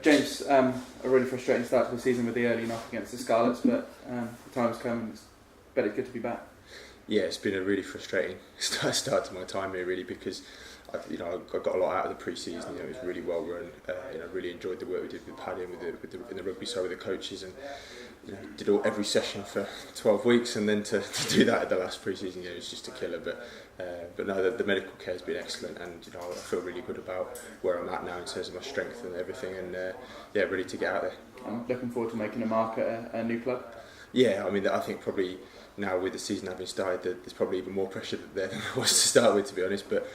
James, a really frustrating start to the season with the early knock against the Scarlets, but the time has come and it's good to be back. Yeah, it's been a really frustrating start to my time here, really, because I got a lot out of the pre-season. It was really well run. Really enjoyed the work we did with Paddy and in the rugby side with the coaches, and did every session for 12 weeks, and then to do that at the last pre-season, it was just a killer. But no, the medical care has been excellent, and I feel really good about where I'm at now in terms of my strength and everything, and ready to get out there. I'm looking forward to making a mark at a new club. Yeah, I mean, I think probably now with the season having started, there's probably even more pressure there than there was to start with, to be honest. But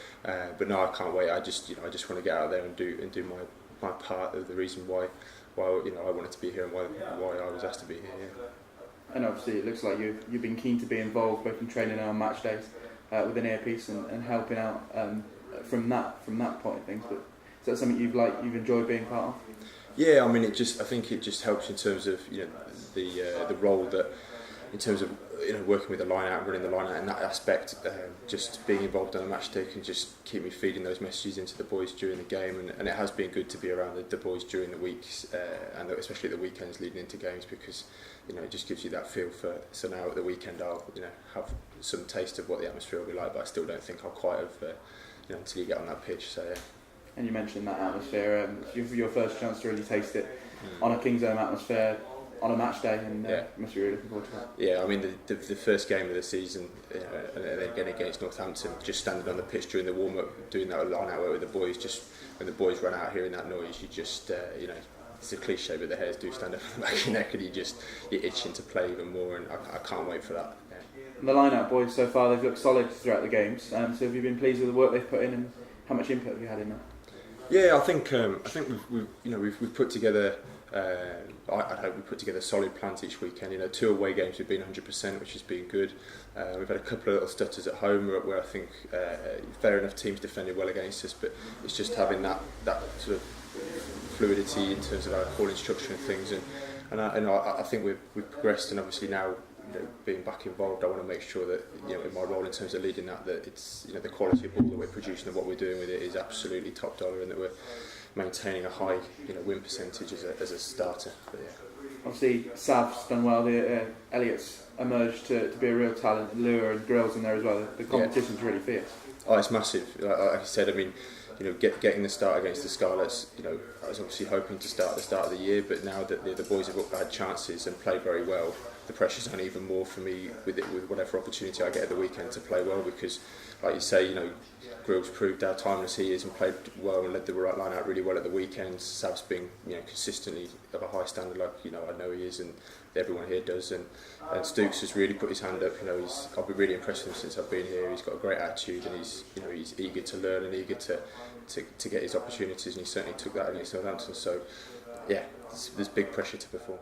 no, I can't wait. I just want to get out there and do my part of the reason why I wanted to be here and why I was asked to be here. Yeah. And obviously, it looks like you've been keen to be involved both in training and on match days with an earpiece and helping out from that point of things. But is that something you've enjoyed being part of? Yeah, I mean, I think it just helps in terms of the role that, in terms of working with the line out and running the line out in that aspect, just being involved on a match day can just keep me feeding those messages into the boys during the game, and it has been good to be around the boys during the weeks and especially the weekends leading into games, because it just gives you that feel for. So now at the weekend I'll have some taste of what the atmosphere will be like, but I still don't think I'll quite have until you get on that pitch. So yeah. And you mentioned that atmosphere, your first chance to really taste it on a King's Home atmosphere on a match day, and you must be really looking forward to that. Yeah, I mean the first game of the season, and then again against Northampton, just standing on the pitch during the warm up, doing that line out work with the boys, just when the boys run out hearing that noise, you just it's a cliche, but the hairs do stand up on the back of your neck, and you're itching to play even more, and I can't wait for that. Yeah. And the line out boys so far, they've looked solid throughout the games. So have you been pleased with the work they've put in, and how much input have you had in that? Yeah, I think we've put together. I hope we put together solid plans each weekend. 2 away games we've been 100%, which has been good. We've had a couple of little stutters at home where I think fair enough teams defended well against us, but it's just having that sort of fluidity in terms of our calling structure and things. And I think we've progressed, and obviously now being back involved, I want to make sure that in my role in terms of leading that it's the quality of ball that we're producing and what we're doing with it is absolutely top dollar, and that we're maintaining a high win percentage as a starter. But yeah. Obviously Sav's done well. Elliott's emerged to be a real talent. Lure and Grill's in there as well. The competition's really fierce. Oh, it's massive. Like I said, I mean, getting the start against the Scarlets, I was obviously hoping to start at the start of the year, but now that the boys have had chances and played very well, the pressure's on even more for me with whatever opportunity I get at the weekend to play well, because like you say, Grill's proved how timeless he is and played well and led the right line out really well at the weekends. Sav's been consistently of a high standard, like I know he is, and everyone here does, and Stokes has really put his hand up. I've been really impressed with him since I've been here. He's got a great attitude, and he's eager to learn and eager to get his opportunities, and he certainly took that against Southampton. So yeah, there's big pressure to perform.